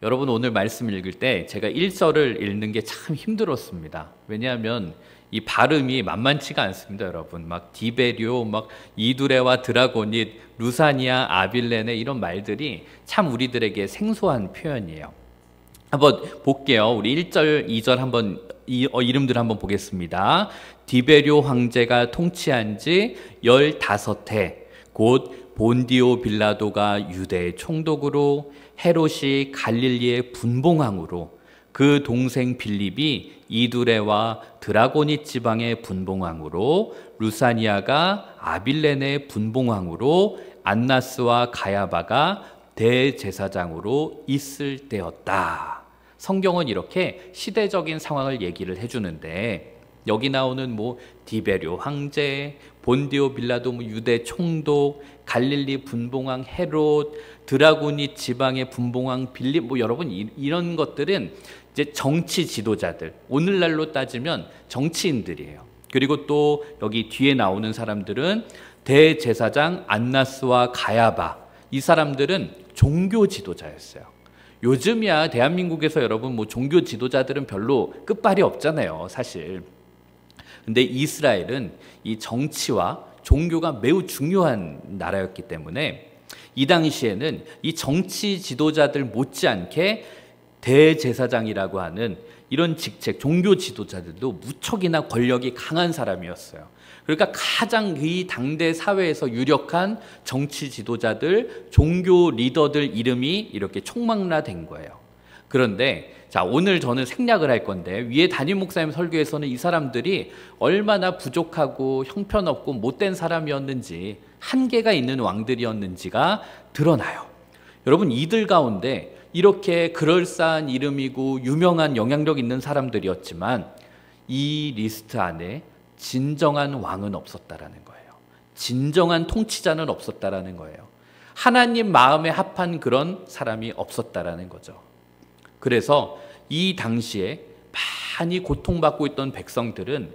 여러분 오늘 말씀 읽을 때 제가 1절을 읽는 게 참 힘들었습니다. 왜냐하면 이 발음이 만만치가 않습니다, 여러분. 막 디베료, 막 이두레와 드라고닛, 루사니아, 아빌레네 이런 말들이 참 우리들에게 생소한 표현이에요. 한번 볼게요. 우리 1절, 2절 한번 이름들 한번 보겠습니다. 디베료 황제가 통치한 지 15해 곧 본디오 빌라도가 유대의 총독으로 헤롯이 갈릴리의 분봉왕으로 그 동생 빌립이 이두레와 드라고닛 지방의 분봉왕으로 루사니아가 아빌레네 분봉왕으로 안나스와 가야바가 대제사장으로 있을 때였다. 성경은 이렇게 시대적인 상황을 얘기를 해주는데 여기 나오는 디베료 황제, 본디오 빌라도 유대 총독, 갈릴리 분봉왕 헤롯, 드라고닛 지방의 분봉왕 빌립 여러분 이런 것들은 이제 정치 지도자들, 오늘날로 따지면 정치인들이에요. 그리고 또 여기 뒤에 나오는 사람들은 대제사장 안나스와 가야바, 이 사람들은 종교 지도자였어요. 요즘이야 대한민국에서 여러분 종교 지도자들은 별로 끝발이 없잖아요, 사실. 근데 이스라엘은 이 정치와 종교가 매우 중요한 나라였기 때문에 이 당시에는 이 정치 지도자들 못지않게 대제사장이라고 하는 이런 직책, 종교 지도자들도 무척이나 권력이 강한 사람이었어요. 그러니까 가장 이 당대 사회에서 유력한 정치 지도자들, 종교 리더들 이름이 이렇게 총망라된 거예요. 그런데 자, 오늘 저는 생략을 할 건데 위에 담임 목사님 설교에서는 이 사람들이 얼마나 부족하고 형편없고 못된 사람이었는지, 한계가 있는 왕들이었는지가 드러나요. 여러분 이들 가운데 이렇게 그럴싸한 이름이고 유명한 영향력 있는 사람들이었지만 이 리스트 안에 진정한 왕은 없었다라는 거예요. 진정한 통치자는 없었다라는 거예요. 하나님 마음에 합한 그런 사람이 없었다라는 거죠. 그래서 이 당시에 많이 고통받고 있던 백성들은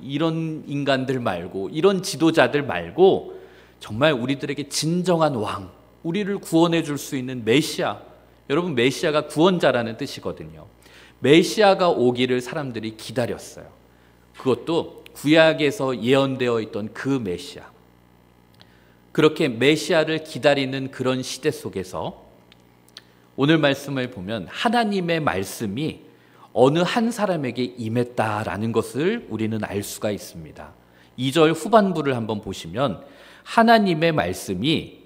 이런 인간들 말고, 이런 지도자들 말고 정말 우리들에게 진정한 왕, 우리를 구원해 줄 수 있는 메시아, 여러분 메시아가 구원자라는 뜻이거든요. 메시아가 오기를 사람들이 기다렸어요. 그것도 구약에서 예언되어 있던 그 메시아. 그렇게 메시아를 기다리는 그런 시대 속에서 오늘 말씀을 보면 하나님의 말씀이 어느 한 사람에게 임했다라는 것을 우리는 알 수가 있습니다. 2절 후반부를 한번 보시면 하나님의 말씀이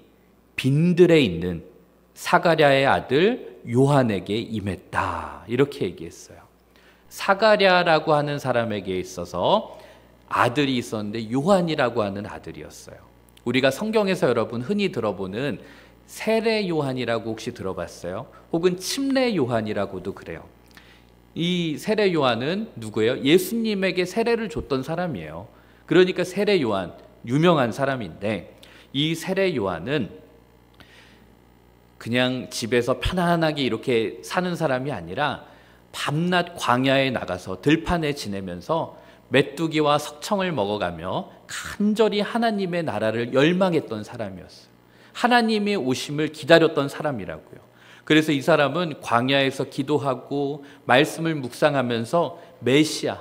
빈들에 있는 사가랴의 아들 요한에게 임했다, 이렇게 얘기했어요. 사가랴라고 하는 사람에게 있어서 아들이 있었는데 요한이라고 하는 아들이었어요. 우리가 성경에서 여러분 흔히 들어보는 세례 요한이라고 혹시 들어봤어요? 혹은 침례 요한이라고도 그래요. 이 세례 요한은 누구예요? 예수님에게 세례를 줬던 사람이에요. 그러니까 세례 요한, 유명한 사람인데 이 세례 요한은 그냥 집에서 편안하게 이렇게 사는 사람이 아니라 밤낮 광야에 나가서 들판에 지내면서 메뚜기와 석청을 먹어가며 간절히 하나님의 나라를 열망했던 사람이었어요. 하나님의 오심을 기다렸던 사람이라고요. 그래서 이 사람은 광야에서 기도하고 말씀을 묵상하면서 메시아,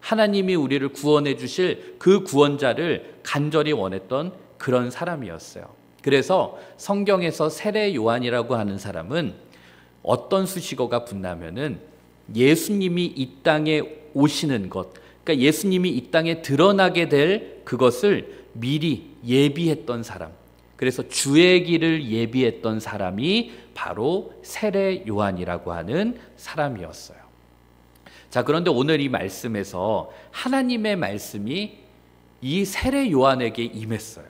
하나님이 우리를 구원해 주실 그 구원자를 간절히 원했던 그런 사람이었어요. 그래서 성경에서 세례 요한이라고 하는 사람은 어떤 수식어가 붙나면은 예수님이 이 땅에 오시는 것, 그러니까 예수님이 이 땅에 드러나게 될 그것을 미리 예비했던 사람, 그래서 주의 길을 예비했던 사람이 바로 세례 요한이라고 하는 사람이었어요. 자, 그런데 오늘 이 말씀에서 하나님의 말씀이 이 세례 요한에게 임했어요.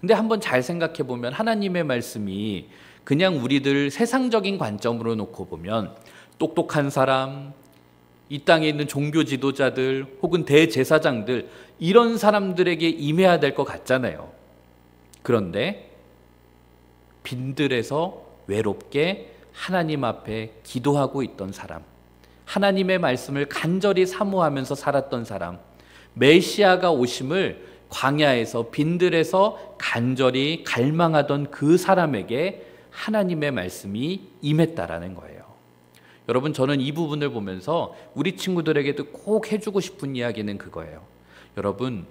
근데 한번 잘 생각해 보면 하나님의 말씀이 그냥 우리들 세상적인 관점으로 놓고 보면 똑똑한 사람, 이 땅에 있는 종교 지도자들 혹은 대제사장들, 이런 사람들에게 임해야 될 것 같잖아요. 그런데 빈들에서 외롭게 하나님 앞에 기도하고 있던 사람, 하나님의 말씀을 간절히 사모하면서 살았던 사람, 메시아가 오심을 광야에서 빈들에서 간절히 갈망하던 그 사람에게 하나님의 말씀이 임했다라는 거예요. 여러분, 저는 이 부분을 보면서 우리 친구들에게도 꼭 해주고 싶은 이야기는 그거예요. 여러분,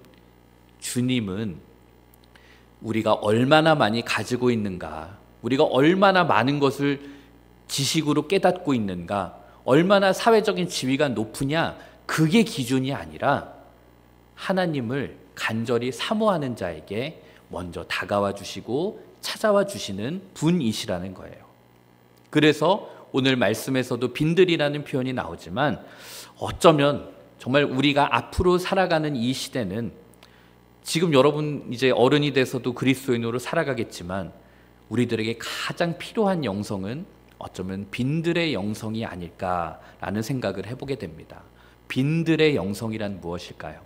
주님은 우리가 얼마나 많이 가지고 있는가, 우리가 얼마나 많은 것을 지식으로 깨닫고 있는가, 얼마나 사회적인 지위가 높으냐, 그게 기준이 아니라 하나님을 간절히 사모하는 자에게 먼저 다가와 주시고 찾아와 주시는 분이시라는 거예요. 그래서 오늘 말씀에서도 빈들이라는 표현이 나오지만, 어쩌면 정말 우리가 앞으로 살아가는 이 시대는, 지금 여러분 이제 어른이 돼서도 그리스도인으로 살아가겠지만, 우리들에게 가장 필요한 영성은 어쩌면 빈들의 영성이 아닐까라는 생각을 해보게 됩니다. 빈들의 영성이란 무엇일까요?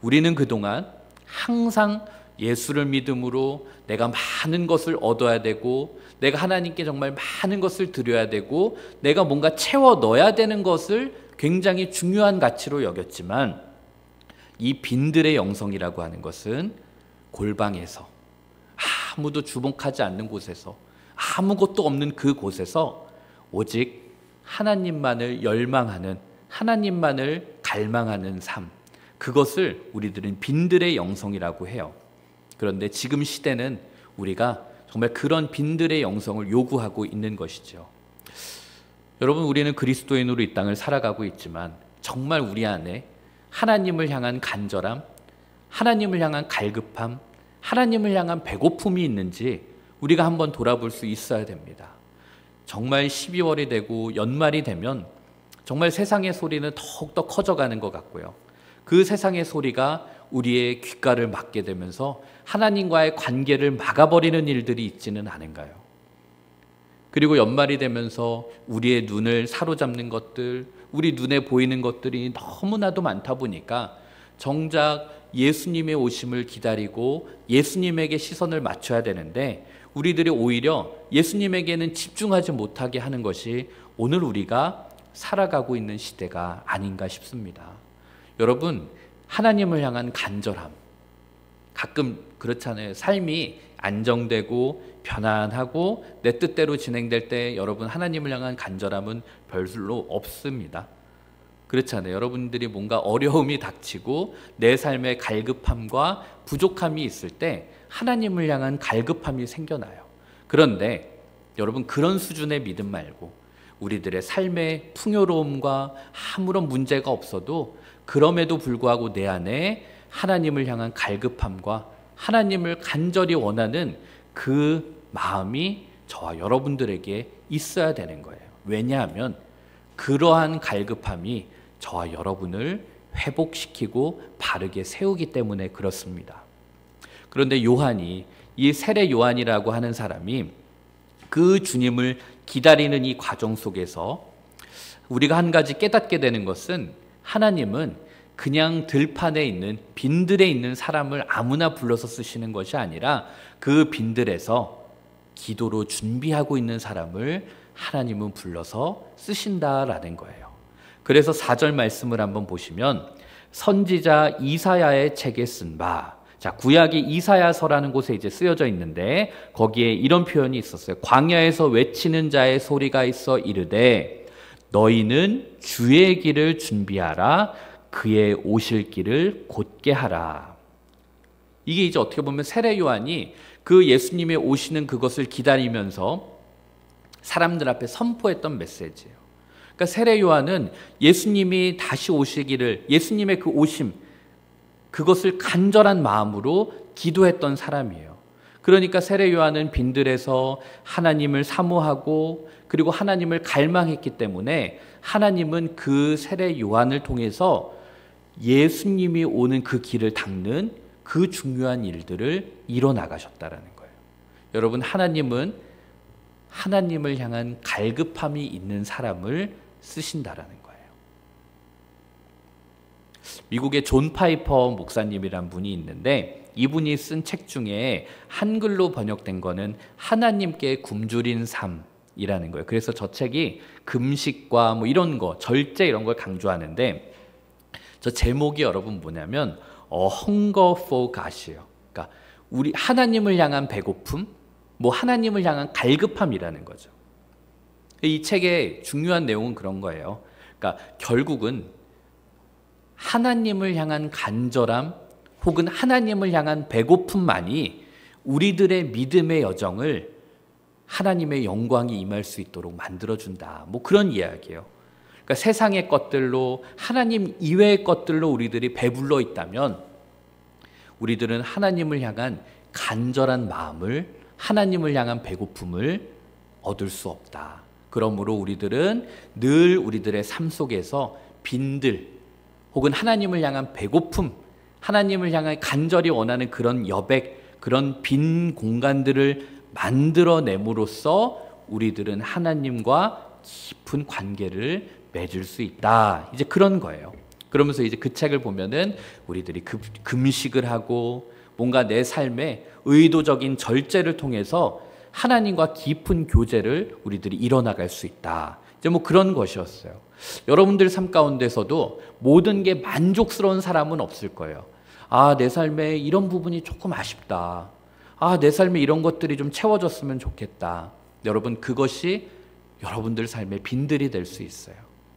우리는 그동안 항상 예수를 믿음으로 내가 많은 것을 얻어야 되고, 내가 하나님께 정말 많은 것을 드려야 되고, 내가 뭔가 채워 넣어야 되는 것을 굉장히 중요한 가치로 여겼지만, 이 빈들의 영성이라고 하는 것은 골방에서, 아무도 주목하지 않는 곳에서, 아무것도 없는 그 곳에서 오직 하나님만을 열망하는, 하나님만을 갈망하는 삶, 그것을 우리들은 빈들의 영성이라고 해요. 그런데 지금 시대는 우리가 정말 그런 빈들의 영성을 요구하고 있는 것이죠. 여러분, 우리는 그리스도인으로 이 땅을 살아가고 있지만 정말 우리 안에 하나님을 향한 간절함, 하나님을 향한 갈급함, 하나님을 향한 배고픔이 있는지 우리가 한번 돌아볼 수 있어야 됩니다. 정말 12월이 되고 연말이 되면 정말 세상의 소리는 더욱더 커져가는 것 같고요. 그 세상의 소리가 우리의 귓가를 막게 되면서 하나님과의 관계를 막아버리는 일들이 있지는 않은가요? 그리고 연말이 되면서 우리의 눈을 사로잡는 것들, 우리 눈에 보이는 것들이 너무나도 많다 보니까 정작 예수님의 오심을 기다리고 예수님에게 시선을 맞춰야 되는데, 우리들이 오히려 예수님에게는 집중하지 못하게 하는 것이 오늘 우리가 살아가고 있는 시대가 아닌가 싶습니다. 여러분, 하나님을 향한 간절함, 가끔 그렇잖아요. 삶이 안정되고 편안하고 내 뜻대로 진행될 때 여러분, 하나님을 향한 간절함은 별로 없습니다. 그렇잖아요. 여러분들이 뭔가 어려움이 닥치고 내 삶에 갈급함과 부족함이 있을 때 하나님을 향한 갈급함이 생겨나요. 그런데 여러분, 그런 수준의 믿음 말고 우리들의 삶의 풍요로움과 아무런 문제가 없어도 그럼에도 불구하고 내 안에 하나님을 향한 갈급함과 하나님을 간절히 원하는 그 마음이 저와 여러분들에게 있어야 되는 거예요. 왜냐하면 그러한 갈급함이 저와 여러분을 회복시키고 바르게 세우기 때문에 그렇습니다. 그런데 요한이, 이 세례 요한이라고 하는 사람이 그 주님을 기다리는 이 과정 속에서 우리가 한 가지 깨닫게 되는 것은, 하나님은 그냥 들판에 있는, 빈들에 있는 사람을 아무나 불러서 쓰시는 것이 아니라 그 빈들에서 기도로 준비하고 있는 사람을 하나님은 불러서 쓰신다라는 거예요. 그래서 4절 말씀을 한번 보시면, 선지자 이사야의 책에 쓴 바, 자, 구약이 이사야서라는 곳에 이제 쓰여져 있는데 거기에 이런 표현이 있었어요. 광야에서 외치는 자의 소리가 있어 이르되 너희는 주의 길을 준비하라, 그의 오실 길을 곧게 하라. 이게 이제 어떻게 보면 세례 요한이 그 예수님의 오시는 그것을 기다리면서 사람들 앞에 선포했던 메시지예요. 그러니까 세례 요한은 예수님이 다시 오시기를, 예수님의 그 오심, 그것을 간절한 마음으로 기도했던 사람이에요. 그러니까 세례 요한은 빈들에서 하나님을 사모하고 그리고 하나님을 갈망했기 때문에 하나님은 그 세례 요한을 통해서 예수님이 오는 그 길을 닦는 그 중요한 일들을 이뤄나가셨다라는 거예요. 여러분, 하나님은 하나님을 향한 갈급함이 있는 사람을 쓰신다라는 거예요. 미국의 존 파이퍼 목사님이란 분이 있는데, 이분이 쓴 책 중에 한글로 번역된 거는 하나님께 굶주린 삶이라는 거예요. 그래서 저 책이 금식과 뭐 이런 거, 절제 이런 걸 강조하는데, 저 제목이 여러분 뭐냐면 hunger for God이에요. 그러니까 우리 하나님을 향한 배고픔, 뭐 하나님을 향한 갈급함이라는 거죠. 이 책의 중요한 내용은 그런 거예요. 그러니까 결국은 하나님을 향한 간절함 혹은 하나님을 향한 배고픔만이 우리들의 믿음의 여정을 하나님의 영광이 임할 수 있도록 만들어준다. 뭐 그런 이야기예요. 그러니까 세상의 것들로 하나님 이외의 것들로 우리들이 배불러 있다면 우리들은 하나님을 향한 간절한 마음을, 하나님을 향한 배고픔을 얻을 수 없다. 그러므로 우리들은 늘 우리들의 삶 속에서 빈들 혹은 하나님을 향한 배고픔, 하나님을 향한 간절히 원하는 그런 여백, 그런 빈 공간들을 만들어냄으로써 우리들은 하나님과 깊은 관계를 맺을 수 있다. 이제 그런 거예요. 그러면서 이제 그 책을 보면은 우리들이 금식을 하고 뭔가 내 삶에 의도적인 절제를 통해서 하나님과 깊은 교제를 우리들이 이뤄나갈 수 있다. 이제 뭐 그런 것이었어요. 여러분들 삶 가운데서도 모든 게 만족스러운 사람은 없을 거예요. 아, 내 삶에 이런 부분이 조금 아쉽다. 아, 내 삶에 이런 것들이 좀 채워졌으면 좋겠다. 여러분, 그것이 여러분들 삶의 빈들이 될 수 있어요.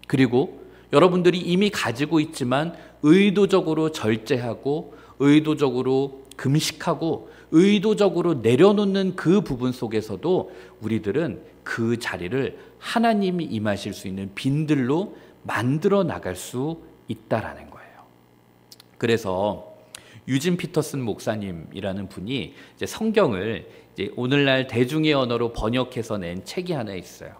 그리고 여러분들이 이미 가지고 있지만 의도적으로 절제하고 의도적으로 금식하고 의도적으로 내려놓는 그 부분 속에서도 우리들은 그 자리를 하나님이 임하실 수 있는 빈들로 만들어 나갈 수 있다라는 거예요. 그래서 유진 피터슨 목사님이라는 분이 이제 성경을 이제 오늘날 대중의 언어로 번역해서 낸 책이 하나 있어요.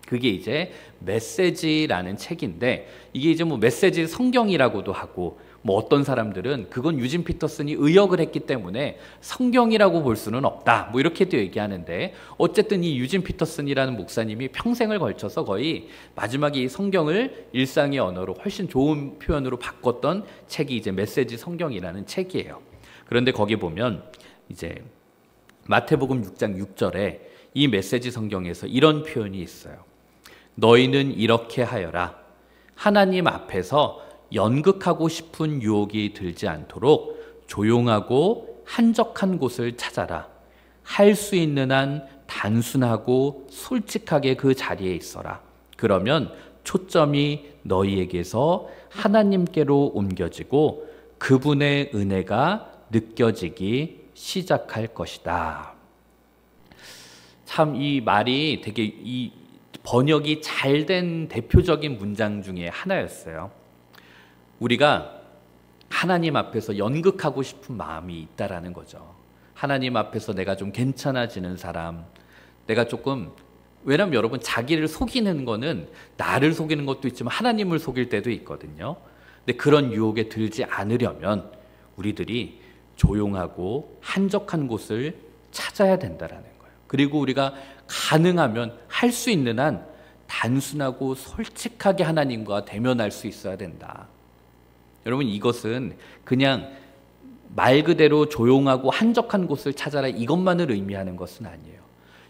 그게 이제 메시지라는 책인데, 이게 이제 뭐 메시지 성경이라고도 하고, 뭐 어떤 사람들은 그건 유진 피터슨이 의역을 했기 때문에 성경이라고 볼 수는 없다, 뭐 이렇게도 얘기하는데, 어쨌든 이 유진 피터슨이라는 목사님이 평생을 걸쳐서 거의 마지막에 이 성경을 일상의 언어로 훨씬 좋은 표현으로 바꿨던 책이 이제 메시지 성경이라는 책이에요. 그런데 거기 보면 이제 마태복음 6장 6절에 이 메시지 성경에서 이런 표현이 있어요. 너희는 이렇게 하여라. 하나님 앞에서 연극하고 싶은 유혹이 들지 않도록 조용하고 한적한 곳을 찾아라. 할 수 있는 한 단순하고 솔직하게 그 자리에 있어라. 그러면 초점이 너희에게서 하나님께로 옮겨지고 그분의 은혜가 느껴지기 시작할 것이다. 참 이 말이 되게 이 번역이 잘 된 대표적인 문장 중에 하나였어요. 우리가 하나님 앞에서 연극하고 싶은 마음이 있다라는 거죠. 하나님 앞에서 내가 좀 괜찮아지는 사람, 내가 조금, 왜냐면 여러분 자기를 속이는 거는 나를 속이는 것도 있지만 하나님을 속일 때도 있거든요. 근데 그런 유혹에 들지 않으려면 우리들이 조용하고 한적한 곳을 찾아야 된다라는 거예요. 그리고 우리가 가능하면 할 수 있는 한 단순하고 솔직하게 하나님과 대면할 수 있어야 된다. 여러분, 이것은 그냥 말 그대로 조용하고 한적한 곳을 찾아라 이것만을 의미하는 것은 아니에요.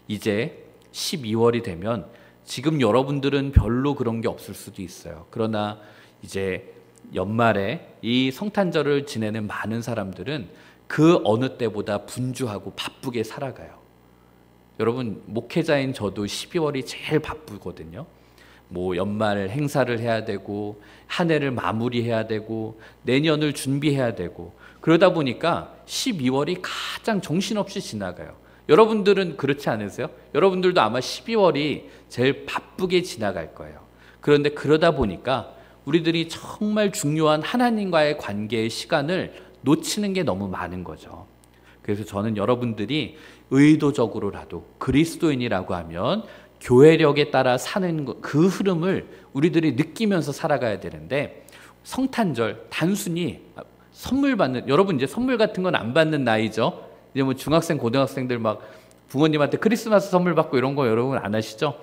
이제 12월이 되면 지금 여러분들은 별로 그런 게 없을 수도 있어요. 그러나 이제 연말에 이 성탄절을 지내는 많은 사람들은 그 어느 때보다 분주하고 바쁘게 살아가요. 여러분, 목회자인 저도 12월이 제일 바쁘거든요. 뭐 연말 행사를 해야 되고 한 해를 마무리해야 되고 내년을 준비해야 되고, 그러다 보니까 12월이 가장 정신없이 지나가요. 여러분들은 그렇지 않으세요? 여러분들도 아마 12월이 제일 바쁘게 지나갈 거예요. 그런데 그러다 보니까 우리들이 정말 중요한 하나님과의 관계의 시간을 놓치는 게 너무 많은 거죠. 그래서 저는 여러분들이 의도적으로라도 그리스도인이라고 하면 교회력에 따라 사는 그 흐름을 우리들이 느끼면서 살아가야 되는데, 성탄절 단순히 선물 받는, 여러분 이제 선물 같은 건 안 받는 나이죠. 이제 뭐 중학생 고등학생들 막 부모님한테 크리스마스 선물 받고 이런 거 여러분 안 하시죠?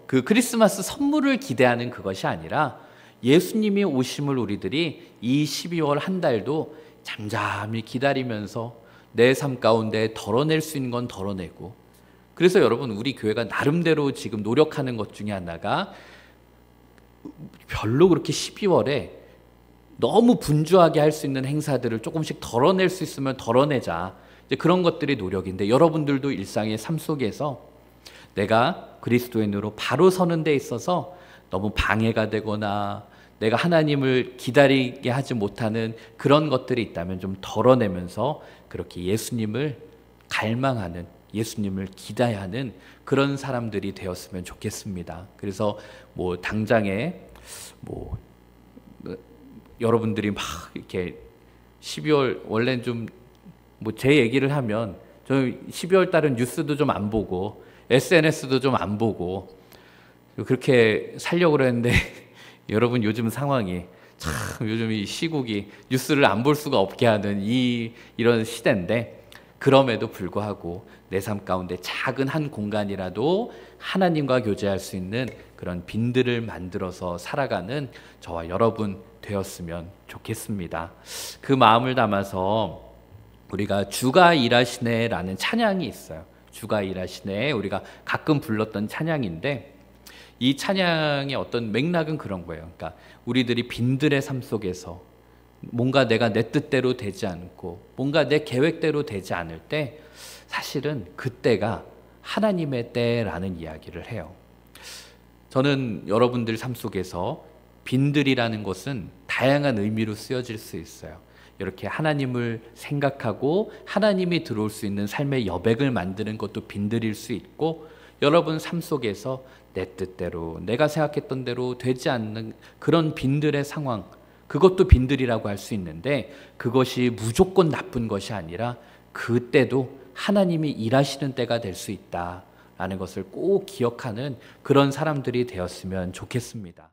그 크리스마스 선물을 기대하는 그것이 아니라 예수님이 오심을 우리들이 이 12월 한 달도 잠잠히 기다리면서 내 삶 가운데 덜어낼 수 있는 건 덜어내고, 그래서 여러분 우리 교회가 나름대로 지금 노력하는 것 중에 하나가 별로 그렇게 12월에 너무 분주하게 할 수 있는 행사들을 조금씩 덜어낼 수 있으면 덜어내자. 이제 그런 것들이 노력인데, 여러분들도 일상의 삶 속에서 내가 그리스도인으로 바로 서는 데 있어서 너무 방해가 되거나 내가 하나님을 기다리게 하지 못하는 그런 것들이 있다면 좀 덜어내면서 그렇게 예수님을 갈망하는, 예수님을 기다려하는 그런 사람들이 되었으면 좋겠습니다. 그래서 뭐 당장에 뭐 여러분들이 막 이렇게 12월, 원래는 좀 뭐 제 얘기를 하면 저 12월 달은 뉴스도 좀 안 보고 SNS도 좀 안 보고 그렇게 살려고 그랬는데 여러분 요즘 상황이 참, 요즘 이 시국이 뉴스를 안 볼 수가 없게 하는 이런 시대인데, 그럼에도 불구하고 내 삶 가운데 작은 한 공간이라도 하나님과 교제할 수 있는 그런 빈들을 만들어서 살아가는 저와 여러분 되었으면 좋겠습니다. 그 마음을 담아서 우리가 주가 일하시네라는 찬양이 있어요. 주가 일하시네, 우리가 가끔 불렀던 찬양인데, 이 찬양의 어떤 맥락은 그런 거예요. 그러니까 우리들이 빈들의 삶 속에서 뭔가 내가 내 뜻대로 되지 않고 뭔가 내 계획대로 되지 않을 때 사실은 그때가 하나님의 때라는 이야기를 해요. 저는 여러분들 삶 속에서 빈들이라는 것은 다양한 의미로 쓰여질 수 있어요. 이렇게 하나님을 생각하고 하나님이 들어올 수 있는 삶의 여백을 만드는 것도 빈들일 수 있고, 여러분 삶 속에서 내 뜻대로 내가 생각했던 대로 되지 않는 그런 빈들의 상황, 그것도 빈들이라고 할 수 있는데, 그것이 무조건 나쁜 것이 아니라 그때도 하나님이 일하시는 때가 될 수 있다라는 것을 꼭 기억하는 그런 사람들이 되었으면 좋겠습니다.